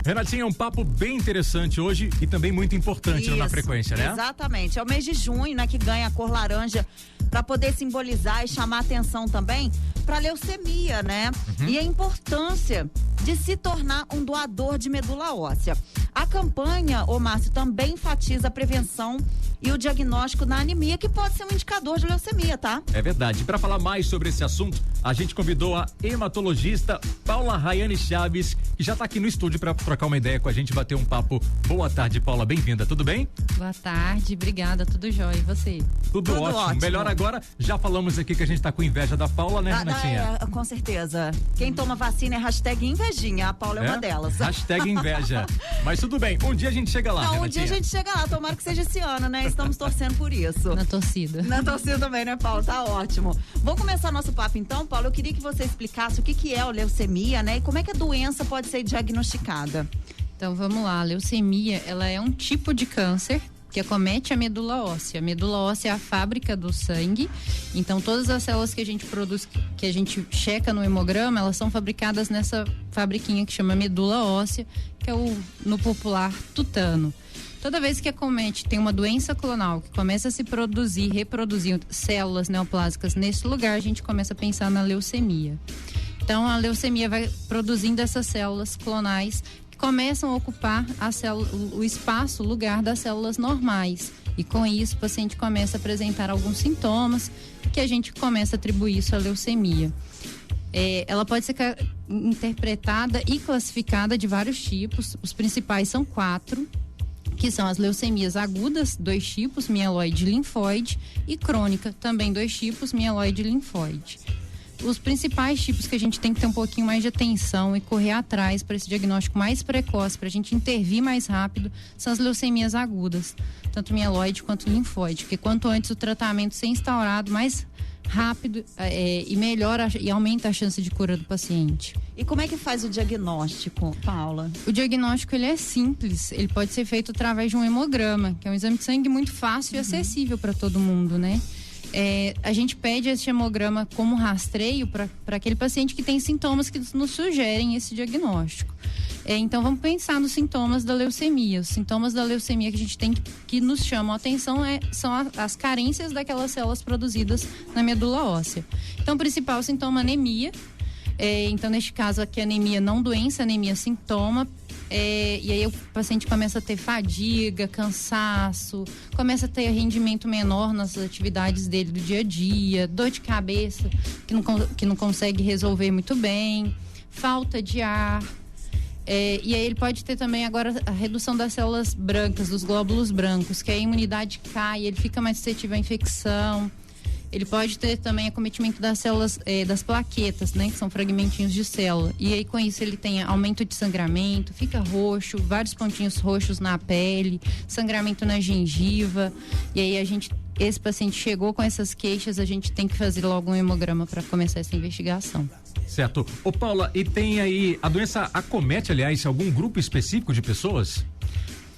Renatinha, um papo bem interessante hoje e também muito importante na frequência, né? Exatamente. É o mês de junho, né, que ganha a cor laranja para poder simbolizar e chamar atenção também para leucemia, né? E a importância de se tornar um doador de medula óssea. A campanha, ô Márcio, também enfatiza a prevenção e o diagnóstico da anemia, que pode ser um indicador de leucemia, tá? É verdade. Para falar mais sobre esse assunto, a gente convidou a hematologista Paula Rayane Chaves, que já está aqui no estúdio para trocar uma ideia com a gente, bater um papo. Boa tarde, Paula, bem-vinda, tudo bem? Boa tarde, obrigada, tudo jóia, e você? Tudo ótimo. Melhor agora, já falamos aqui que a gente está com inveja da Paula, né, Renatinha? Com certeza. Quem toma vacina é hashtag invejinha, a Paula é uma delas. Hashtag inveja. Mas tudo bem, um dia a gente chega lá, Não, um dia a gente chega lá, tomara que seja esse ano, né? Estamos torcendo por isso. Na torcida. Na torcida também, né, Paulo? Tá ótimo. Vamos começar nosso papo então, Paulo. Eu queria que você explicasse o que é a leucemia, né? E como é que a doença pode ser diagnosticada. Então, vamos lá. A leucemia, ela é um tipo de câncer que acomete a medula óssea. A medula óssea é a fábrica do sangue. Então, todas as células que a gente produz, que a gente checa no hemograma, elas são fabricadas nessa fabriquinha que chama medula óssea, que é no popular tutano. Toda vez que acomete, tem uma doença clonal que começa a se produzir, reproduzir células neoplásicas nesse lugar, a gente começa a pensar na leucemia. Então, a leucemia vai produzindo essas células clonais que começam a ocupar o espaço, o lugar das células normais. E com isso, o paciente começa a apresentar alguns sintomas que a gente começa a atribuir isso à leucemia. Ela pode ser interpretada e classificada de vários tipos. Os principais são 4, que são as leucemias agudas, 2 tipos, mieloide e linfóide, e crônica, também 2 tipos, mieloide e linfóide. Os principais tipos que a gente tem que ter um pouquinho mais de atenção e correr atrás para esse diagnóstico mais precoce, para a gente intervir mais rápido, são as leucemias agudas, tanto mieloide quanto linfóide, porque quanto antes o tratamento ser instaurado, mais rápido e melhora e aumenta a chance de cura do paciente. E como é que faz o diagnóstico, Paula? O diagnóstico, ele é simples, ele pode ser feito através de um hemograma, que é um exame de sangue muito fácil e acessível para todo mundo, né? A gente pede esse hemograma como rastreio para aquele paciente que tem sintomas que nos sugerem esse diagnóstico. Então vamos pensar nos sintomas da leucemia. Os sintomas da leucemia que a gente tem que nos chamam a atenção são as carências daquelas células produzidas na medula óssea. Então o principal sintoma é anemia. Então neste caso aqui anemia não doença, anemia sintoma. E aí o paciente começa a ter fadiga, cansaço, começa a ter rendimento menor nas atividades dele do dia a dia, dor de cabeça que não consegue resolver muito bem, falta de ar. E aí ele pode ter também agora a redução das células brancas, dos glóbulos brancos, que a imunidade cai, ele fica mais suscetível à infecção. Ele pode ter também acometimento das células, das plaquetas, né? Que são fragmentinhos de célula. E aí com isso ele tem aumento de sangramento, fica roxo, vários pontinhos roxos na pele, sangramento na gengiva. E aí esse paciente chegou com essas queixas, a gente tem que fazer logo um hemograma para começar essa investigação. Certo. Ô Paula, e tem aí, a doença acomete, aliás, algum grupo específico de pessoas?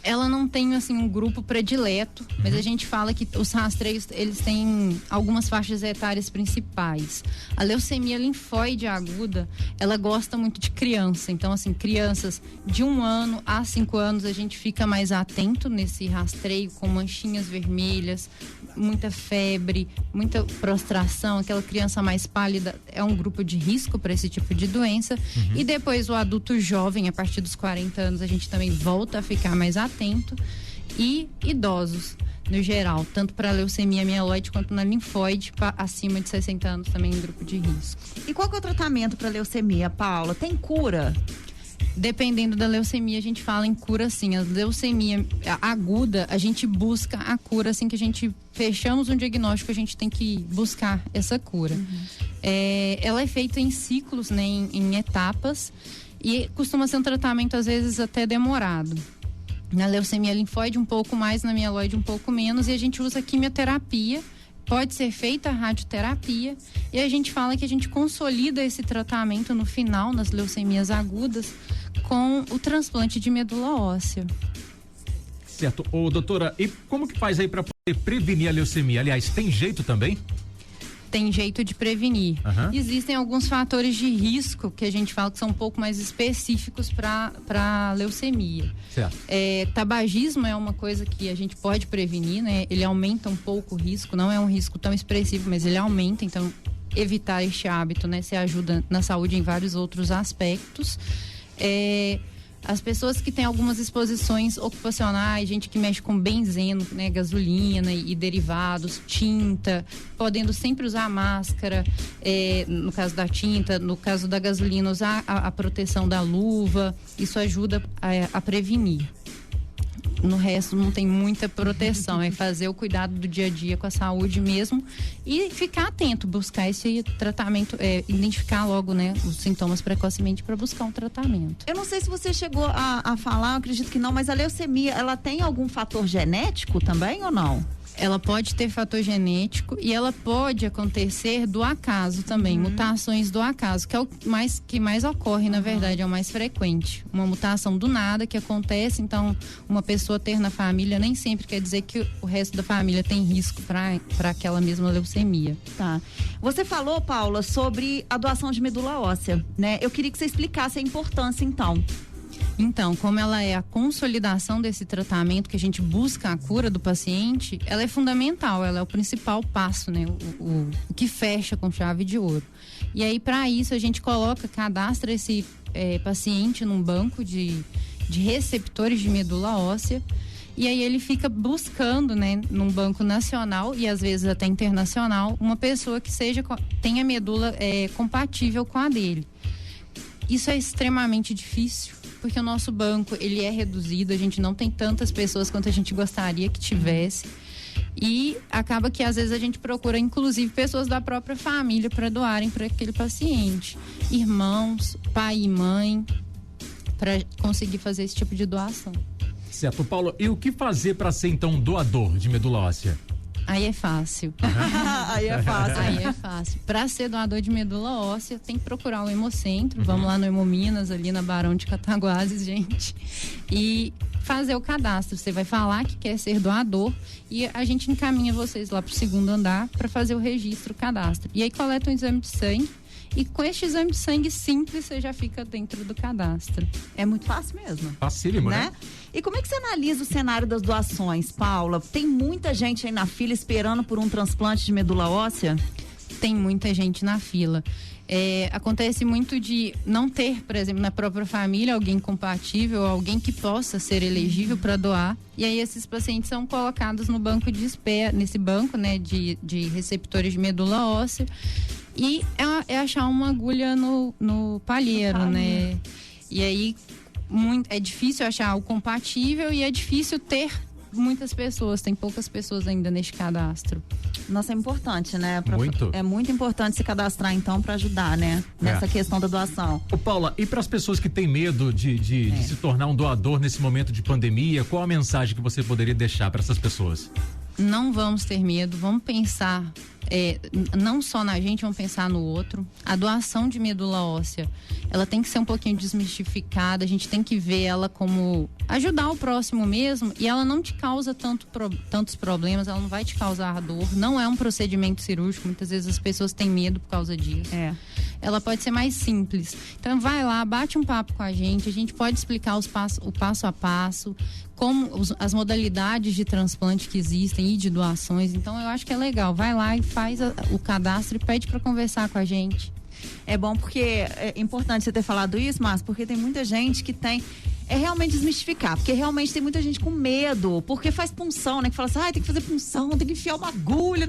Ela não tem, assim, um grupo predileto, mas a gente fala que os rastreios, eles têm algumas faixas etárias principais. A leucemia linfóide aguda, ela gosta muito de criança. Então, assim, crianças de 1 ano a 5 anos, a gente fica mais atento nesse rastreio, com manchinhas vermelhas, muita febre, muita prostração, aquela criança mais pálida é um grupo de risco para esse tipo de doença. E depois o adulto jovem, a partir dos 40 anos, a gente também volta a ficar mais atento. E idosos, no geral, tanto para leucemia mieloide quanto na linfóide, acima de 60 anos também em grupo de risco. E qual que é o tratamento para leucemia, Paula? Tem cura? Dependendo da leucemia, a gente fala em cura sim. A leucemia aguda, a gente busca a cura assim que a gente fechamos um diagnóstico, a gente tem que buscar essa cura. Ela é feita em ciclos, né, em etapas, e costuma ser um tratamento às vezes até demorado. Na leucemia linfóide um pouco mais, na mieloide um pouco menos, e a gente usa quimioterapia, pode ser feita a radioterapia, e a gente fala que a gente consolida esse tratamento no final, nas leucemias agudas, com o transplante de medula óssea. Certo. Ô, doutora, e como que faz aí para poder prevenir a leucemia? Aliás, tem jeito também? tem jeito de prevenir. Existem alguns fatores de risco que a gente fala que são um pouco mais específicos para leucemia. Certo. Tabagismo é uma coisa que a gente pode prevenir, né? Ele aumenta um pouco o risco, não é um risco tão expressivo, mas ele aumenta, então evitar este hábito, né? Se ajuda na saúde em vários outros aspectos. As pessoas que têm algumas exposições ocupacionais, gente que mexe com benzeno, né, gasolina e derivados, tinta, podendo sempre usar máscara, no caso da tinta, no caso da gasolina, usar a proteção da luva, isso ajuda a prevenir. No resto não tem muita proteção, é fazer o cuidado do dia a dia com a saúde mesmo e ficar atento, buscar esse tratamento, identificar logo, né, os sintomas precocemente para buscar um tratamento. Eu não sei se você chegou a falar, eu acredito que não, mas a leucemia, ela tem algum fator genético também ou não? Ela pode ter fator genético e ela pode acontecer do acaso também, mutações do acaso, que é o que mais ocorre, na verdade, é o mais frequente. Uma mutação do nada que acontece, então uma pessoa ter na família nem sempre quer dizer que o resto da família tem risco para aquela mesma leucemia. Tá. Você falou, Paula, sobre a doação de medula óssea, né? Eu queria que você explicasse a importância, então. Então, como ela é a consolidação desse tratamento, que a gente busca a cura do paciente, ela é fundamental, ela é o principal passo, né? O que fecha com chave de ouro. E aí, para isso, a gente cadastra esse paciente num banco de receptores de medula óssea, e aí ele fica buscando, né, num banco nacional e às vezes até internacional, uma pessoa que tenha medula compatível com a dele. Isso é extremamente difícil, porque o nosso banco, ele é reduzido, a gente não tem tantas pessoas quanto a gente gostaria que tivesse. E acaba que às vezes a gente procura, inclusive, pessoas da própria família para doarem para aquele paciente. Irmãos, pai e mãe, para conseguir fazer esse tipo de doação. Certo, Paulo. E o que fazer para ser, então, doador de medula óssea? Aí é fácil. Aí é fácil. Aí é fácil. Para ser doador de medula óssea, tem que procurar o Hemocentro. Vamos lá no Hemominas, ali na Barão de Cataguases, gente. E fazer o cadastro. Você vai falar que quer ser doador e a gente encaminha vocês lá pro segundo andar para fazer o registro, o cadastro. E aí coleta um exame de sangue. E com este exame de sangue simples, você já fica dentro do cadastro. É muito fácil mesmo. Facílimo, né? E como é que você analisa o cenário das doações, Paula? Tem muita gente aí na fila esperando por um transplante de medula óssea? Tem muita gente na fila. Acontece muito de não ter, por exemplo, na própria família alguém compatível, alguém que possa ser elegível para doar. E aí esses pacientes são colocados no banco de espera, nesse banco, né, de receptores de medula óssea. E é achar uma agulha no palheiro, né? E aí é difícil achar o compatível e é difícil ter muitas pessoas, tem poucas pessoas ainda neste cadastro. Nossa, é importante, né? Muito. É muito importante se cadastrar, então, para ajudar, né? Nessa questão da doação. Ô, Paula, e para as pessoas que têm medo de se tornar um doador nesse momento de pandemia, qual a mensagem que você poderia deixar para essas pessoas? Não vamos ter medo, vamos pensar não só na gente, vamos pensar no outro. A doação de medula óssea, ela tem que ser um pouquinho desmistificada, a gente tem que ver ela como ajudar o próximo mesmo, e ela não te causa tantos problemas, ela não vai te causar dor, não é um procedimento cirúrgico, muitas vezes as pessoas têm medo por causa disso. Ela pode ser mais simples. Então vai lá, bate um papo com a gente pode explicar o passo a passo, como as modalidades de transplante que existem e de doações. Então eu acho que é legal, vai lá e faz o cadastro e pede para conversar com a gente. É bom porque é importante você ter falado isso, Márcio, porque tem muita gente que tem realmente desmistificar, porque realmente tem muita gente com medo, porque faz punção, né? Que fala assim, tem que fazer punção, tem que enfiar uma agulha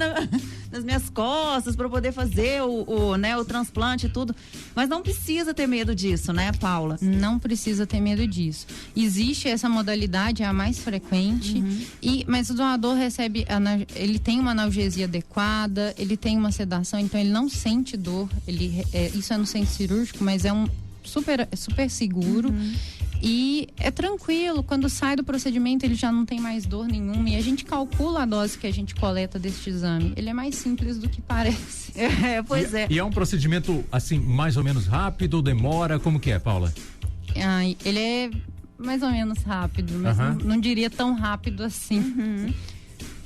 nas minhas costas para poder fazer o transplante e tudo. Mas não precisa ter medo disso, né, Paula? Não precisa ter medo disso. Existe essa modalidade, é a mais frequente, mas o doador ele tem uma analgesia adequada, ele tem uma sedação, então ele não sente dor, isso é no centro cirúrgico, mas é super seguro. E é tranquilo, quando sai do procedimento ele já não tem mais dor nenhuma e a gente calcula a dose que a gente coleta deste exame. Ele é mais simples do que parece. Pois é. E é um procedimento, assim, mais ou menos rápido, demora, como que é, Paula? Ele é mais ou menos rápido, mas não diria tão rápido assim.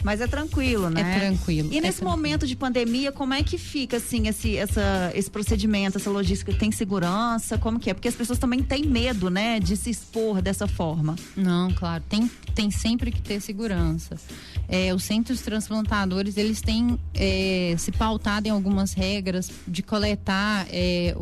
Mas é tranquilo, né? É tranquilo. E nesse momento de pandemia, como é que fica, assim, esse procedimento, essa logística? Tem segurança? Como que é? Porque as pessoas também têm medo, né? De se expor dessa forma. Não, claro. Tem sempre que ter segurança. Os centros transplantadores, eles têm se pautado em algumas regras de coletar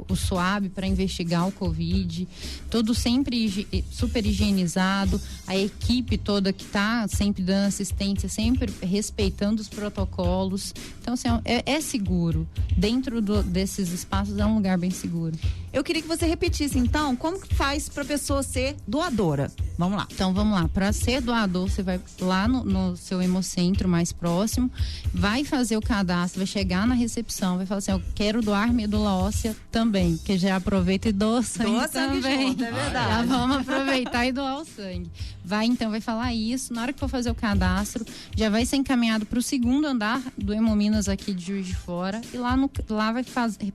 o suave para investigar o Covid. Tudo sempre super higienizado. A equipe toda que está sempre dando assistência, sempre respeitando os protocolos. Então, assim, é seguro. Dentro desses espaços é um lugar bem seguro. Eu queria que você repetisse, então, como que faz para a pessoa ser doadora? Vamos lá. Então, vamos lá. Para ser doador, você vai lá no seu hemocentro mais próximo, vai fazer o cadastro, vai chegar na recepção, vai falar assim, eu quero doar medula óssea também, que já aproveita e doa sangue também. Junto, é verdade. Já vamos aproveitar e doar o sangue. Vai falar isso, na hora que for fazer o cadastro, já vai ser encaminhado para o segundo andar do Hemominas aqui de Juiz de Fora, e lá vai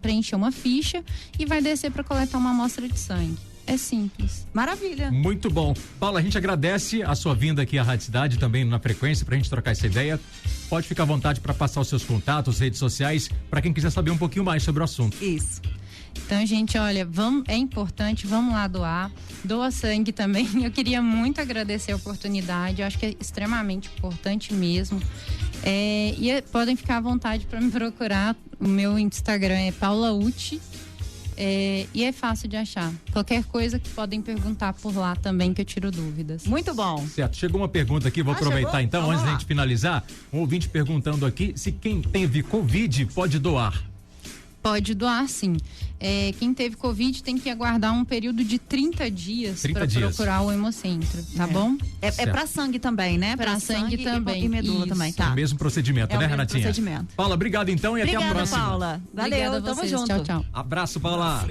preencher uma ficha e vai descer para coletar uma amostra de sangue. É simples. Maravilha. Muito bom. Paula, a gente agradece a sua vinda aqui à Rádio Cidade, também na frequência, pra gente trocar essa ideia. Pode ficar à vontade para passar os seus contatos, redes sociais, para quem quiser saber um pouquinho mais sobre o assunto. Isso. Então, gente, olha, é importante, vamos lá doar. Doa sangue também. Eu queria muito agradecer a oportunidade, eu acho que é extremamente importante mesmo. Podem ficar à vontade para me procurar. O meu Instagram é paulauti. E é fácil de achar. Qualquer coisa que podem perguntar por lá também, que eu tiro dúvidas. Muito bom. Certo, chegou uma pergunta aqui, vou aproveitar chegou? então, antes da gente finalizar. Um ouvinte perguntando aqui se quem teve Covid pode doar. Pode doar, sim. Quem teve Covid tem que aguardar um período de 30 dias para procurar o hemocentro, tá bom? É para sangue também, né? Para sangue também. E medula também, tá? É o mesmo procedimento, né, Renatinha? Procedimento. Paula, obrigado então e até a próxima. Paula. Valeu, Obrigada a tamo vocês. junto. Tchau, tchau. Abraço, Paula.